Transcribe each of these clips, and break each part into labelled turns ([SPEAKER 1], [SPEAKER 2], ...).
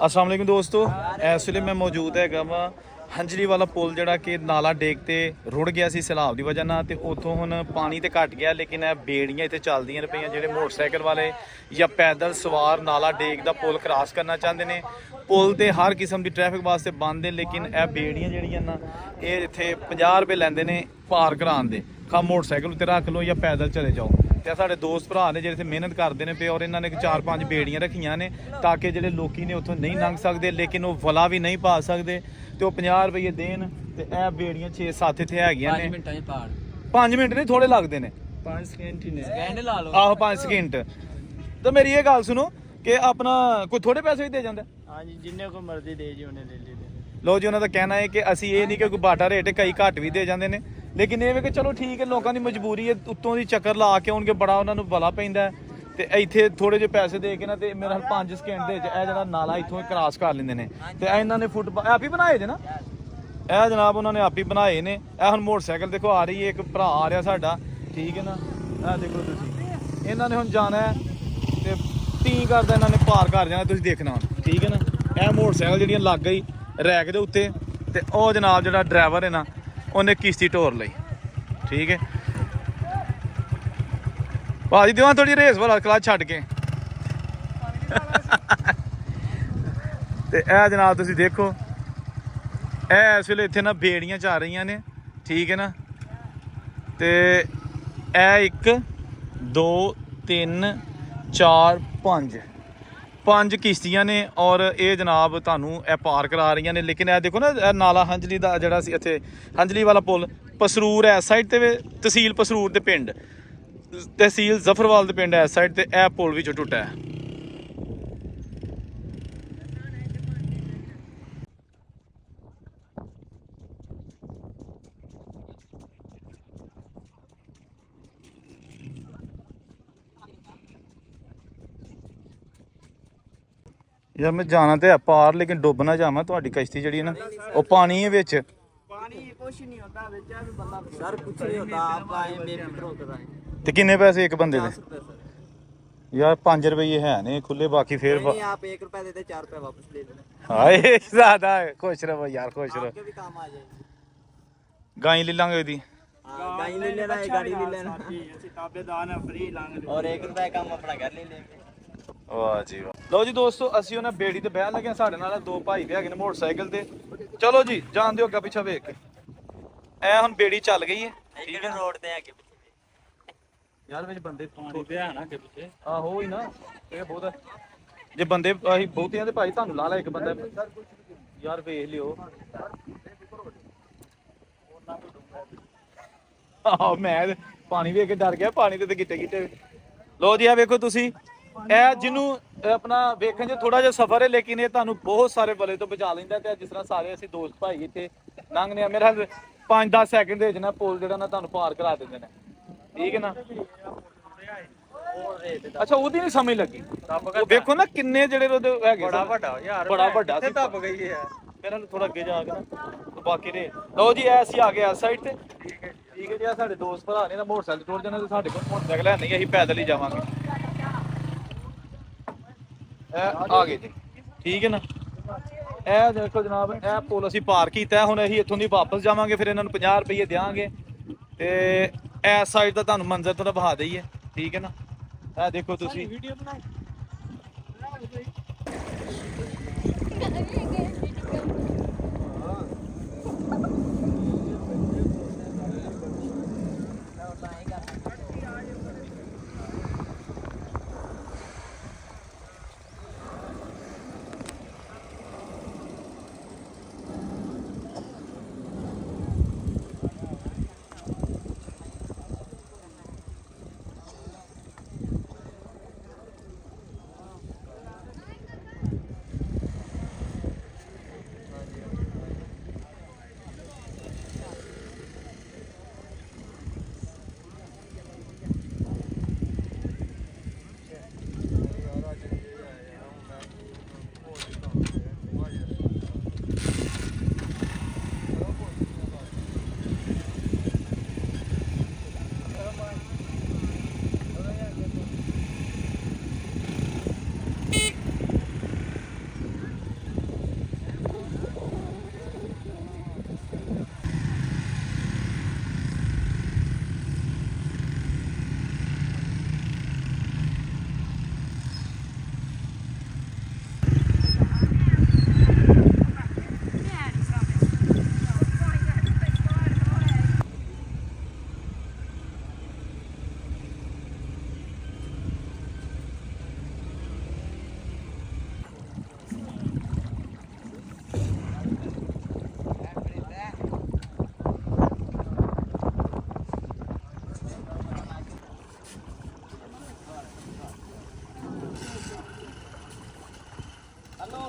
[SPEAKER 1] अस्सलाम वालेकुम दोस्तों, इस ਵੇਲੇ मैं मौजूद हैगा ਵਾ ਹੰਜਲੀ ਵਾਲਾ ਪੁਲ ਜਿਹੜਾ ਕਿ ਨਾਲਾ ਡੇਕ ਤੇ ਰੁੜ ਗਿਆ ਸੀ ਸੈਲਾਬ ਦੀ ਵਜ੍ਹਾ ਨਾਲ ਤੇ ਉੱਥੋਂ ਹੁਣ ਪਾਣੀ ਤੇ ਘਟ ਗਿਆ। ਲੇਕਿਨ ਇਹ ਬੇੜੀਆਂ ਇੱਥੇ ਚੱਲਦੀਆਂ ਰਹੀਆਂ ਜਿਹੜੇ ਮੋਟਰਸਾਈਕਲ ਵਾਲੇ ਜਾਂ ਪੈਦਲ ਸਵਾਰ ਨਾਲਾ ਡੇਕ ਦਾ ਪੁਲ ਕ੍ਰਾਸ ਕਰਨਾ ਚਾਹੁੰਦੇ ਨੇ। ਪੁਲ ਤੇ ਹਰ ਕਿਸਮ ਦੀ ਟ੍ਰੈਫਿਕ ਵਾਸਤੇ ਬੰਦ ਹੈ, ਲੇਕਿਨ ਇਹ ਬੇੜੀਆਂ ਜਿਹੜੀਆਂ ਨਾ ਇਹ ਇੱਥੇ 50 ਰੁਪਏ ਲੈਂਦੇ ਨੇ ਪਾਰ ਕਰਾਉਣ ਦੇ। ਖਾ ਮੋਟਰਸਾਈਕਲ ਉੱਤੇ ਰੱਖ ਲਓ ਜਾਂ ਪੈਦਲ ਚਲੇ ਜਾਓ। ਤੇ ਸਾਡੇ ਦੋਸਤ ਭਰਾ ਨੇ ਜਿਹੜੇ ਇੱਥੇ ਮਿਹਨਤ ਕਰਦੇ ਨੇ ਪਏ ਔਰ ਇਹਨਾਂ ਨੇ 4-5 ਬੇੜੀਆਂ ਰੱਖੀਆਂ ਨੇ ਤਾਂ ਕਿ ਜਿਹੜੇ ਲੋਕੀ ਨੇ ਉੱਥੋਂ ਨਹੀਂ ਲੰਘ ਸਕਦੇ ਲੇਕਿਨ ਉਹ ਵਲਾ ਵੀ ਨਹੀਂ ਪਾ ਸਕਦੇ ਤੇ ਉਹ 50 ਰੁਪਏ ਦੇਣ। ਤੇ ਇਹ ਬੇੜੀਆਂ 6-7 ਇੱਥੇ ਹੈਗੀਆਂ ਨੇ।
[SPEAKER 2] 5 ਮਿੰਟਾਂ 'ਚ ਪਾਰ
[SPEAKER 1] 5 ਮਿੰਟ ਨਹੀਂ ਥੋੜੇ ਲੱਗਦੇ ਨੇ,
[SPEAKER 2] 5 ਸਕਿੰਟ ਹੀ ਨੇ। ਸਕਿੰਟ ਲਾ ਲਓ।
[SPEAKER 1] ਆਹੋ 5 ਸਕਿੰਟ। ਤਾਂ ਮੇਰੀ ਇਹ ਗੱਲ ਸੁਣੋ ਕਿ ਆਪਣਾ ਕੋਈ ਥੋੜੇ ਪੈਸੇ ਵੀ ਦੇ ਜਾਂਦਾ।
[SPEAKER 2] ਹਾਂਜੀ ਜਿੰਨੇ ਕੋ ਮਰਜ਼ੀ ਦੇ ਜੀ ਉਹਨੇ ਲੈ ਲਈ।
[SPEAKER 1] ਲੋ ਜੀ, ਉਹਨਾਂ ਦਾ ਕਹਿਣਾ ਹੈ ਕਿ ਅਸੀਂ ਇਹ ਨਹੀਂ ਕਿ ਕੋਈ ਬਾਟਾ ਰੇਟ ਕਈ ਘੱਟ ਵੀ ਦੇ ਜਾਂਦੇ ਨੇ, ਲੇਕਿਨ ਇਹ ਵੀ ਕਿ ਚਲੋ ਠੀਕ ਹੈ, ਲੋਕਾਂ ਦੀ ਮਜਬੂਰੀ ਹੈ, ਉੱਤੋਂ ਦੀ ਚੱਕਰ ਲਾ ਕੇ ਆਉਣਗੇ, ਬੜਾ ਉਹਨਾਂ ਨੂੰ ਵਲਾ ਪੈਂਦਾ ਤੇ ਇੱਥੇ ਥੋੜੇ ਜਿਹੇ ਪੈਸੇ ਦੇ ਕੇ ਨਾ ਤੇ ਮੇਰੇ ਹਾਲ 5 ਸਕਿੰਟ ਦੇ ਵਿੱਚ ਇਹ ਜਿਹੜਾ ਨਾਲਾ ਇੱਥੋਂ ਕ੍ਰਾਸ ਕਰ ਲੈਂਦੇ ਨੇ। ਤੇ ਇਹਨਾਂ ਨੇ ਫੁੱਟਬਾਲ ਆਪ ਹੀ ਬਣਾਏ ਜੇ ਨਾ, ਇਹ ਜਨਾਬ ਉਹਨਾਂ ਨੇ ਆਪ ਹੀ ਬਣਾਏ ਨੇ। ਇਹ ਹੁਣ ਮੋਟਰਸਾਈਕਲ ਦੇਖੋ ਆ ਰਹੀ ਹੈ, ਇੱਕ ਭਰਾ ਆ ਰਿਹਾ ਸਾਡਾ, ਠੀਕ ਹੈ ਨਾ। ਇਹ ਦੇਖੋ ਤੁਸੀਂ, ਇਹਨਾਂ ਨੇ ਹੁਣ ਜਾਣਾ ਹੈ ਤੇ ਟੀ ਕਰਦਾ ਇਹਨਾਂ ਨੇ ਪਾਰ ਕਰ ਜਾਣਾ, ਤੁਸੀਂ ਦੇਖਣਾ ਹੁਣ, ਠੀਕ ਹੈ ਨਾ। ਇਹ ਮੋਟਰਸਾਈਕਲ ਜਿਹੜੀਆਂ ਲੱਗ ਗਈ ਰੈਕ ਦੇ ਉੱਤੇ ਤੇ ਉਹ ਜਨਾਬ ਜਿਹੜਾ ਡਰਾਈਵਰ ਹੈ ਨਾ ਉਹਨੇ ਕਿਸ਼ਤੀ ਢੋਰ ਲਈ, ਠੀਕ ਹੈ ਭਾਜੀ। ਦਿਵਾਂ ਥੋੜੀ ਰੇਸ ਵਾਲਾ ਕਲਾਸ ਛੱਡ ਕੇ ਤੇ ਇਹ ਜਨਾਬ ਤੁਸੀਂ ਦੇਖੋ ਇਹ ਇਸ ਵੇਲੇ ਇੱਥੇ ਨਾ ਬੇੜੀਆਂ ਚੱਲ ਰਹੀਆਂ ਨੇ, ਠੀਕ ਹੈ ਨਾ। ਤੇ ਇਹ 1 2 3 4 5 ਕਿਸ਼ਤੀਆਂ ਨੇ ਔਰ ਇਹ ਜਨਾਬ ਤੁਹਾਨੂੰ ਇਹ ਪਾਰ ਕਰਾ ਰਹੀਆਂ ਨੇ। ਲੇਕਿਨ ਇਹ ਦੇਖੋ ਨਾ ਇਹ ਨਾਲਾ ਹੰਜਲੀ ਦਾ ਜਿਹੜਾ ਸੀ ਇੱਥੇ ਹੰਜਲੀ ਵਾਲਾ ਪੁਲ ਪਸਰੂਰ ਹੈ ਇਸ ਸਾਈਡ ਤੇ, ਤਹਿਸੀਲ ਪਸਰੂਰ ਦੇ ਪਿੰਡ, ਤਹਿਸੀਲ ਜ਼ਫਰਵਾਲ ਦੇ ਪਿੰਡ ਇਸ ਸਾਈਡ ਤੇ ਇਹ ਪੁਲ ਵਿੱਚੋਂ ਟੁੱਟਾ ਹੈ। ਯਾਰ ਮੈਂ ਜਾਣਾ ਤੇ ਹੈ ਪਾਰ, ਲੇਕਿਨ ਡੁੱਬ ਨਾ ਜਾਵਾਂ। ਤੁਹਾਡੀ ਕਸ਼ਤੀ ਜਿਹੜੀ ਹੈ ਨਾ ਉਹ ਪਾਣੀ ਹੈ ਵਿੱਚ।
[SPEAKER 2] ਪਾਣੀ ਕੁਛ ਨਹੀਂ ਹੁੰਦਾ ਵਿੱਚ, ਇਹ ਬੰਦਾ ਸਰ ਕੁਛ ਨਹੀਂ ਹੁੰਦਾ, ਆਪ ਆਏ ਬੇਫਿਕਰ ਹੋ ਕੇ ਆਏ।
[SPEAKER 1] ਤੇ ਕਿੰਨੇ ਪੈਸੇ ਇੱਕ ਬੰਦੇ ਦੇ?
[SPEAKER 2] 10 ਰੁਪਏ ਸਰ।
[SPEAKER 1] ਯਾਰ 5 ਰੁਪਏ ਹੈ ਨੇ ਖੁੱਲੇ, ਬਾਕੀ ਫੇਰ
[SPEAKER 2] नहीं आप 1 रुपए देते 4 रुपए वापस ले लेना।
[SPEAKER 1] ਹਾਏ ਜ਼ਿਆਦਾ ਖੁਸ਼ ਰਹੋ ਯਾਰ, ਖੁਸ਼ ਰਹੋ।
[SPEAKER 2] आपके भी काम आ जाएगी।
[SPEAKER 1] ਗਾਈ ਲੈ ਲਾਂਗੇ ਉਹਦੀ।
[SPEAKER 2] हाँ गाड़ी ले लेना, एक गाड़ी ले लेना और 1 रुपए का हम अपना घर ले लेंगे।
[SPEAKER 1] ਵਾਹ ਜੀ ਵਾਹ। ਲਓ ਜੀ ਦੋਸਤੋ, ਅਸੀਂ ਉਹਨਾਂ ਬੇੜੀ ਤੇ ਬਹਿਣ ਲੱਗੇ। ਸਾਡੇ ਨਾਲ ਦੋ ਭਾਈ ਵੀ ਹੈਗੇ ਨੇ ਮੋਟਰਸਾਈਕਲ ਤੇ। ਚਲੋ ਜੀ ਜਾਣ ਦਿਓ ਅੱਗਾ ਪਿੱਛਾ ਵੇਖ ਕੇ। ਐ ਹੁਣ ਬੇੜੀ ਚੱਲ ਗਈ ਹੈ, ਠੀਕ ਹੈ।
[SPEAKER 2] रोड ते आके
[SPEAKER 1] ਯਾਰ ਵਿੱਚ ਬੰਦੇ
[SPEAKER 2] पानी पे आना के पीछे।
[SPEAKER 1] ਆਹੋ ਹੀ ਨਾ, ਇਹ ਬਹੁਤ ਹੈ। ਜੇ ਬੰਦੇ ਅਸੀਂ ਬਹੁਤਿਆਂ ਦੇ ਭਾਈ ਤੁਹਾਨੂੰ ਲਾ ਲਾ ਇੱਕ ਬੰਦਾ ਯਾਰ ਵੇਖ ਲਿਓ। ਆਹ ਮੈਂ ਪਾਣੀ ਵੇਖ ਕੇ ਡਰ ਗਿਆ, ਪਾਣੀ ਤੇ ਗਿੱਟੇ ਗਿੱਟੇ। ਲੋ ਜੀ ਆ ਵੇਖੋ ਤੁਸੀਂ, ਇਹ ਜਿਹਨੂੰ ਆਪਣਾ ਵੇਖਣ 'ਚ ਥੋੜਾ ਜਿਹਾ ਸਫ਼ਰ ਹੈ ਲੇਕਿਨ ਇਹ ਤੁਹਾਨੂੰ ਬਹੁਤ ਸਾਰੇ ਬਲੇ ਤੋਂ ਬਚਾ ਲੈਂਦਾ। ਤੇ ਜਿਸ ਤਰ੍ਹਾਂ ਸਾਰੇ ਅਸੀਂ ਦੋਸਤ ਭਾਈ ਇੱਥੇ ਲੰਘਨੇ ਆ, ਮੇਰਾ 5-10 ਸੈਕਿੰਡ ਦੇ ਵਿੱਚ ਨਾ ਪੁਲ ਜਿਹੜਾ ਨਾ ਤੁਹਾਨੂੰ ਪਾਰ ਕਰਾ ਦਿੰਦੇ ਨੇ, ਠੀਕ ਹੈ ਨਾ। ਅੱਛਾ ਉਹਦੀ ਨਹੀਂ ਸਮਝ ਲੱਗੀ। ਉਹ ਵੇਖੋ ਨਾ ਕਿੰਨੇ ਜਿਹੜੇ ਉਹਦੇ ਹੈਗੇ,
[SPEAKER 2] बड़ा ਵੱਡਾ ਯਾਰ,
[SPEAKER 1] ਬੜਾ ਵੱਡਾ ਸੀ।
[SPEAKER 2] ਦੱਬ ਗਈ ਹੈ
[SPEAKER 1] ਇਹਨਾਂ ਨੂੰ ਥੋੜਾ ਅੱਗੇ ਜਾ ਕੇ ਨਾ ਬਾਕੀ ਨੇ। ਲਓ ਜੀ ਐਸੀ ਆ ਗਏ ਇਸ ਸਾਈਡ ਤੇ, ਠੀਕ ਹੈ ਜੀ। ਆ ਸਾਡੇ ਦੋਸਤ ਭਰਾ ਨੇ ਨਾ ਮੋਟਰਸਾਈਕਲ ਟੁੱਟ ਜਾਣਾ ਤੇ ਸਾਡੇ ਕੋਲ ਮੋਟਰਸਾਈਕਲ ਹੈ ਨਹੀਂ, ਅਸੀਂ ਪੈਦਲ ਹੀ ਜਾਵਾਂਗੇ। ਇਹ ਆ ਗਏ ਜੀ, ਠੀਕ ਹੈ ਨਾ। ਇਹ ਦੇਖੋ ਜਨਾਬ, ਇਹ ਪੁਲ ਅਸੀਂ ਪਾਰ ਕੀਤਾ। ਹੁਣ ਅਸੀਂ ਇੱਥੋਂ ਦੀ ਵਾਪਸ ਜਾਵਾਂਗੇ, ਫਿਰ ਇਹਨਾਂ ਨੂੰ 50 ਰੁਪਏ ਦੇਵਾਂਗੇ ਤੇ ਇਸ ਸਾਈਡ ਦਾ ਤੁਹਾਨੂੰ ਮੰਜ਼ਰ ਥੋੜਾ ਬਹਾ ਦਈਏ, ਠੀਕ ਹੈ ਨਾ। ਇਹ ਦੇਖੋ ਤੁਸੀਂ,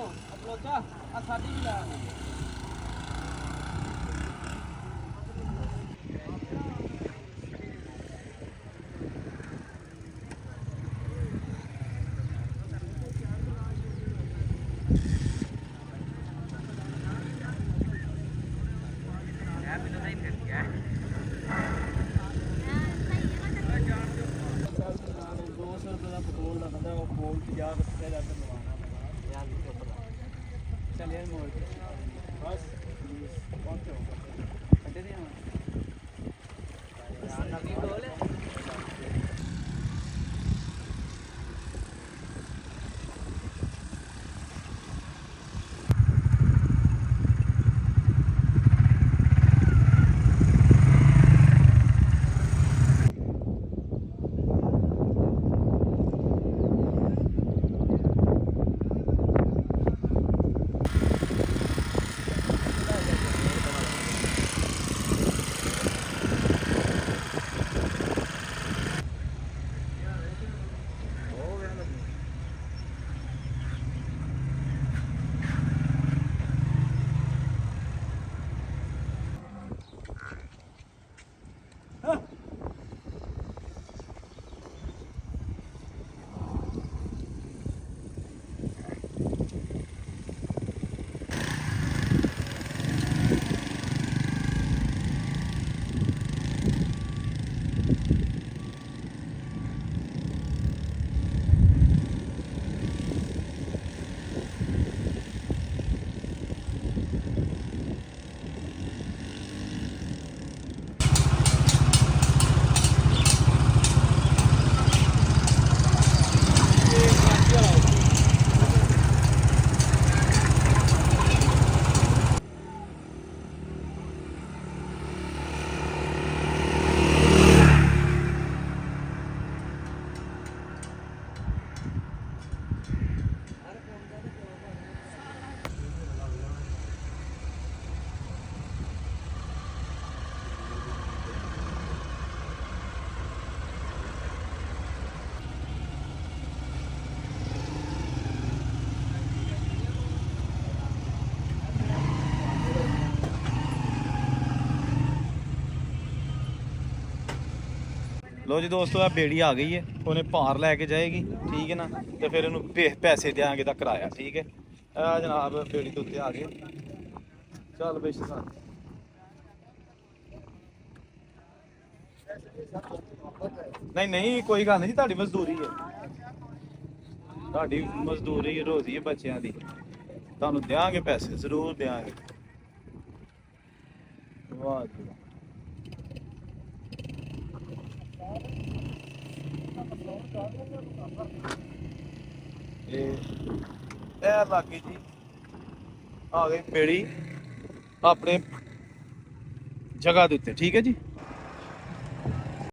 [SPEAKER 2] ਅਪਲੋਚਾ ਆ ਸਾਡੀ ਵੀ ਲਾ
[SPEAKER 1] ਲੋ ਜੀ ਦੋਸਤੋ ਆ ਬੇੜੀ ਆ ਗਈ ਹੈ ਉਹਨੇ ਭਾਰ ਲੈ ਕੇ ਜਾਏਗੀ ਠੀਕ ਹੈ ਨਾ ਤੇ ਫਿਰ ਇਹਨੂੰ ਪੈਸੇ ਦਿਆਂਗੇ ਦਾ ਕਿਰਾਇਆ ਠੀਕ ਹੈ ਆ ਜਨਾਬ ਬੇੜੀ ਦੇ ਉੱਤੇ ਆ ਗਏ ਚੱਲ ਬੇਸ਼ ਨਹੀਂ ਨਹੀਂ ਕੋਈ ਗੱਲ ਨਹੀਂ ਤੁਹਾਡੀ ਮਜ਼ਦੂਰੀ ਹੈ ਤੁਹਾਡੀ ਮਜ਼ਦੂਰੀ ਰੋਜ਼ੀ ਹੈ ਬੱਚਿਆਂ ਦੀ ਤੁਹਾਨੂੰ ਦਿਆਂਗੇ ਪੈਸੇ ਜ਼ਰੂਰ ਦਿਆਂਗੇ ਵਾਹ ਜੀ ਇਹ ਲਾਗੇ ਜੀ ਆ ਗਈ ਬੇੜੀ ਆਪਣੇ ਜਗ੍ਹਾ ਦੇ ਉੱਤੇ ਠੀਕ ਹੈ ਜੀ।